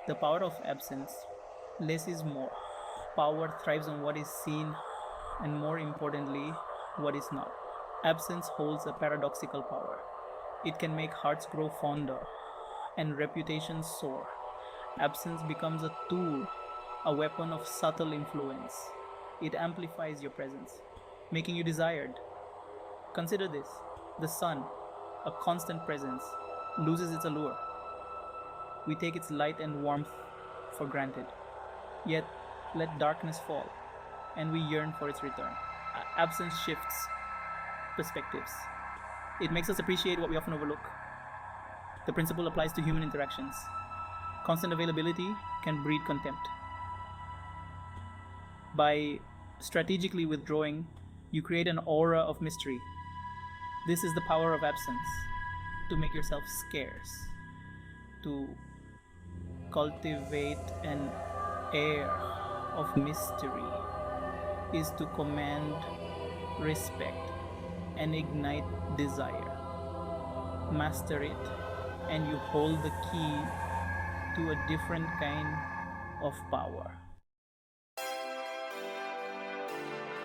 The power of absence. Less is more. Power thrives on what is seen, and more importantly, what is not. Absence holds a paradoxical power. It can make hearts grow fonder and reputations soar. Absence becomes a tool, a weapon of subtle influence. It amplifies your presence, making you desired. Consider this: the sun, a constant presence, loses its allure. We take its light and warmth for granted. Yet, let darkness fall, and we yearn for its return. Absence shifts perspectives. It makes us appreciate what we often overlook. The principle applies to human interactions. Constant availability can breed contempt. By strategically withdrawing, you create an aura of mystery. This is the power of absence: to make yourself scarce, to cultivate an air of mystery, is to command respect and ignite desire. Master it, and you hold the key to a different kind of power.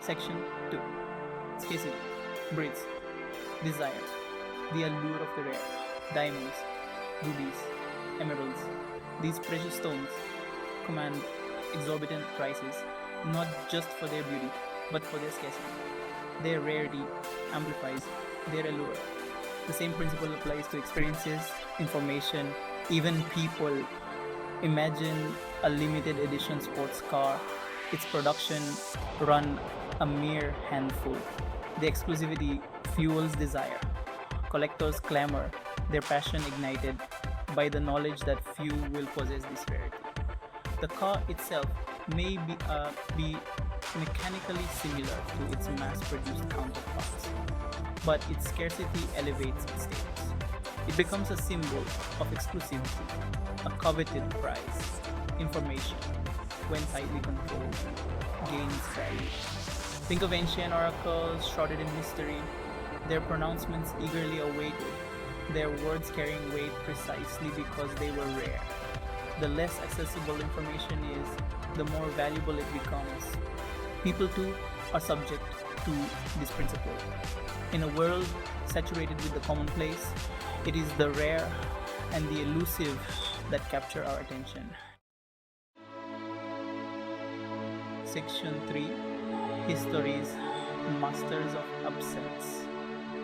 Section 2. Scarcity. Breeds. Desire. The allure of the rare. Diamonds, rubies, emeralds. These precious stones command exorbitant prices, not just for their beauty, but for their scarcity. Their rarity amplifies their allure. The same principle applies to experiences, information, even people. Imagine a limited edition sports car, its production run a mere handful. The exclusivity fuels desire. Collectors clamor, their passion ignited by the knowledge that few will possess this rarity. The car itself may be mechanically similar to its mass-produced counterparts, but its scarcity elevates its status. It becomes a symbol of exclusivity, a coveted prize. Information, when tightly controlled, gains value. Think of ancient oracles shrouded in mystery, their pronouncements eagerly awaited, their words carrying weight precisely because they were rare. The less accessible information is, the more valuable it becomes. People too are subject to this principle. In a world saturated with the commonplace, it is the rare and the elusive that capture our attention. Section 3. Histories, Masters of Absence.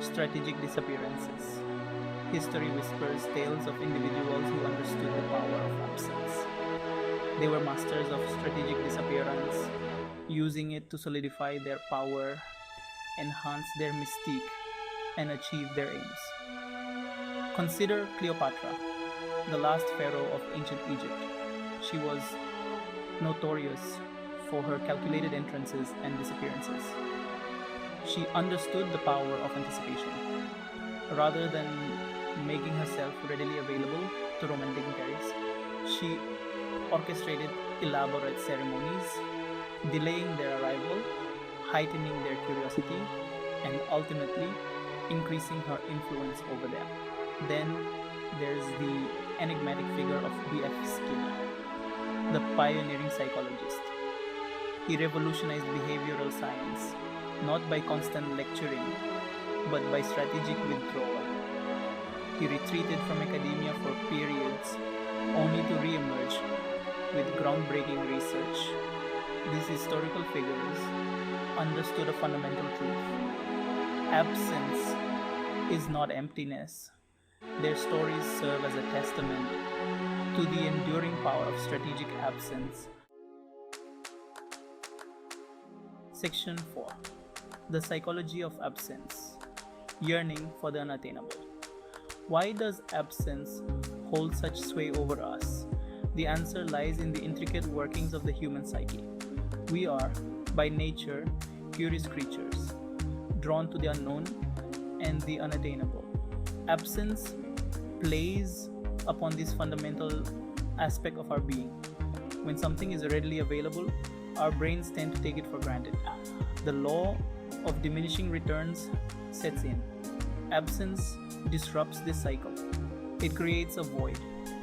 Strategic Disappearances. History whispers tales of individuals who understood the power of absence. They were masters of strategic disappearance, using it to solidify their power, enhance their mystique, and achieve their aims. Consider Cleopatra, the last pharaoh of ancient Egypt. She was notorious for her calculated entrances and disappearances. She understood the power of anticipation. Rather than making herself readily available to romantic dignitaries, she orchestrated elaborate ceremonies, delaying their arrival, heightening their curiosity, and ultimately increasing her influence over them. Then there's the enigmatic figure of B.F. Skinner, the pioneering psychologist. He revolutionized behavioral science, not by constant lecturing, but by strategic withdrawal. He retreated from academia for periods, only to re-emerge with groundbreaking research. These historical figures understood a fundamental truth: absence is not emptiness. Their stories serve as a testament to the enduring power of strategic absence. Section 4. The Psychology of Absence. Yearning for the Unattainable. Why does absence hold such sway over us? The answer lies in the intricate workings of the human psyche. We are, by nature, curious creatures, drawn to the unknown and the unattainable. Absence plays upon this fundamental aspect of our being. When something is readily available, our brains tend to take it for granted. The law of diminishing returns sets in. Absence disrupts this cycle. It creates a void,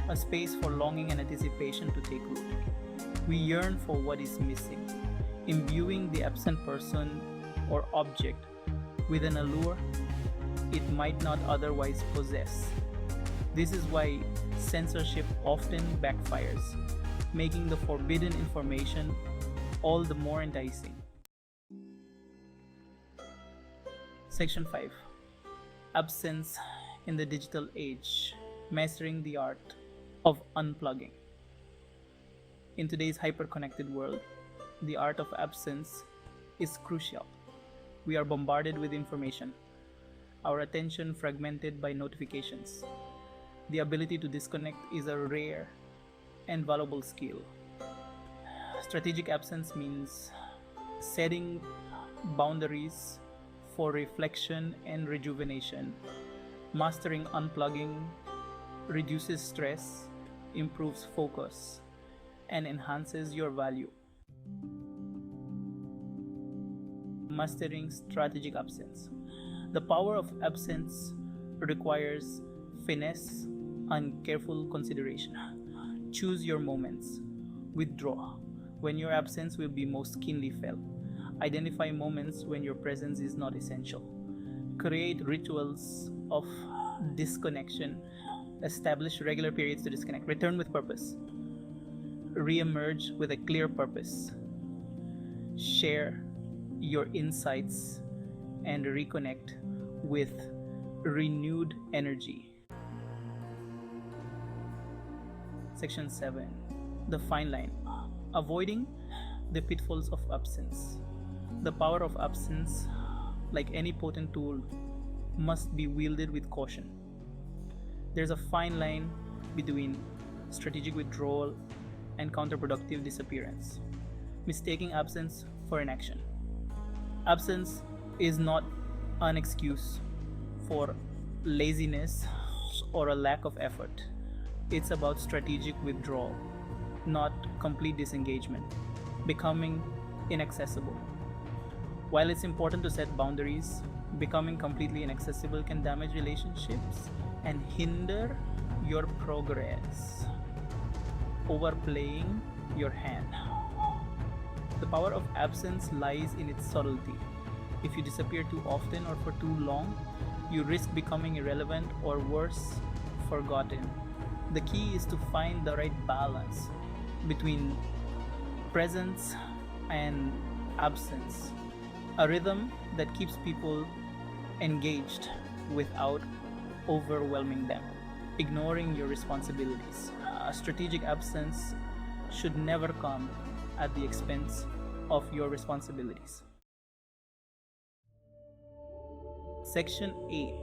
a space for longing and anticipation to take root. We yearn for what is missing, imbuing the absent person or object with an allure it might not otherwise possess. This is why censorship often backfires, making the forbidden information all the more enticing. Section 5. Absence in the digital age, mastering the art of unplugging. In today's hyper-connected world, the art of absence is crucial. We are bombarded with information, our attention fragmented by notifications. The ability to disconnect is a rare and valuable skill. Strategic absence means setting boundaries for reflection and rejuvenation. Mastering unplugging reduces stress, improves focus, and enhances your value. Mastering strategic absence. The power of absence requires finesse and careful consideration. Choose your moments. Withdraw when your absence will be most keenly felt. Identify moments when your presence is not essential. Create rituals of disconnection. Establish regular periods to disconnect. Return with purpose. Re-emerge with a clear purpose. Share your insights and reconnect with renewed energy. Section 7. The fine line. Avoiding the pitfalls of absence. The power of absence, like any potent tool, must be wielded with caution. There's a fine line between strategic withdrawal and counterproductive disappearance, mistaking absence for inaction. Absence is not an excuse for laziness or a lack of effort. It's about strategic withdrawal, not complete disengagement, becoming inaccessible. While it's important to set boundaries, becoming completely inaccessible can damage relationships and hinder your progress. Overplaying your hand. The power of absence lies in its subtlety. If you disappear too often or for too long, you risk becoming irrelevant or worse, forgotten. The key is to find the right balance between presence and absence, a rhythm that keeps people engaged without overwhelming them, ignoring your responsibilities. Strategic absence should never come at the expense of your responsibilities. Section 8.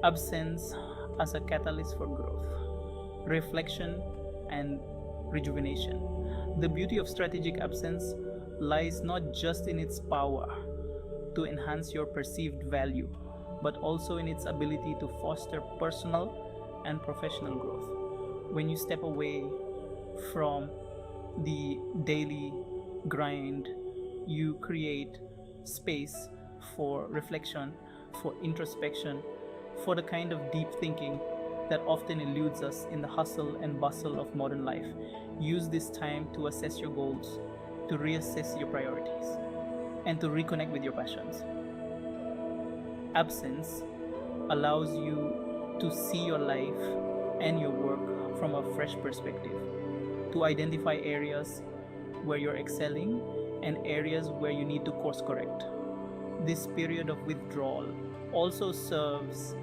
Absence as a catalyst for growth, reflection, and rejuvenation. The beauty of strategic absence lies not just in its power to enhance your perceived value, but also in its ability to foster personal and professional growth. When you step away from the daily grind, you create space for reflection, for introspection, for the kind of deep thinking that often eludes us in the hustle and bustle of modern life. Use this time to assess your goals, to reassess your priorities, and to reconnect with your passions. Absence allows you to see your life and your work from a fresh perspective, to identify areas where you're excelling and areas where you need to course correct. This period of withdrawal also serves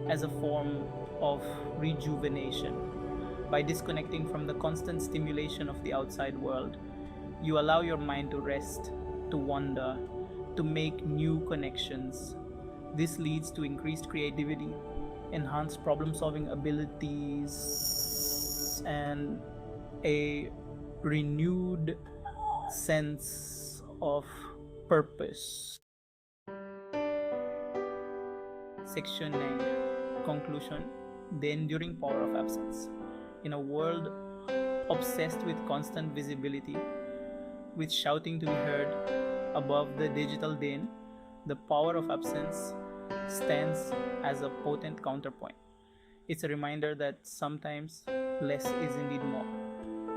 as a form of rejuvenation. By disconnecting from the constant stimulation of the outside world, you allow your mind to rest, to wander, to make new connections. This leads to increased creativity, enhanced problem-solving abilities, and a renewed sense of purpose. Section 9. Conclusion. The enduring power of absence. In a world obsessed with constant visibility, with shouting to be heard above the digital din, the power of absence stands as a potent counterpoint. It's a reminder that sometimes less is indeed more.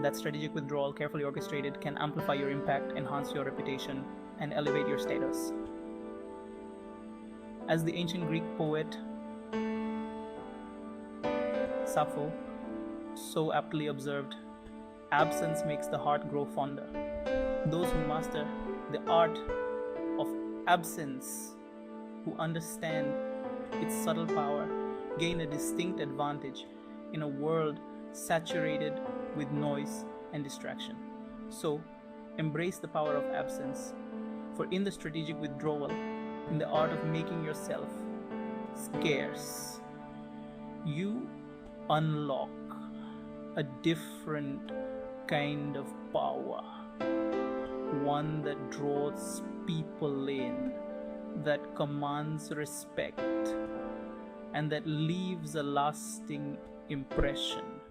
That strategic withdrawal, carefully orchestrated, can amplify your impact, enhance your reputation, and elevate your status. As the ancient Greek poet Sappho so aptly observed, absence makes the heart grow fonder. Those who master the art of absence, who understand its subtle power, gain a distinct advantage in a world saturated with noise and distraction. So, embrace the power of absence, for in the strategic withdrawal, in the art of making yourself scarce, you unlock a different kind of power, one that draws people in, that commands respect, and that leaves a lasting impression.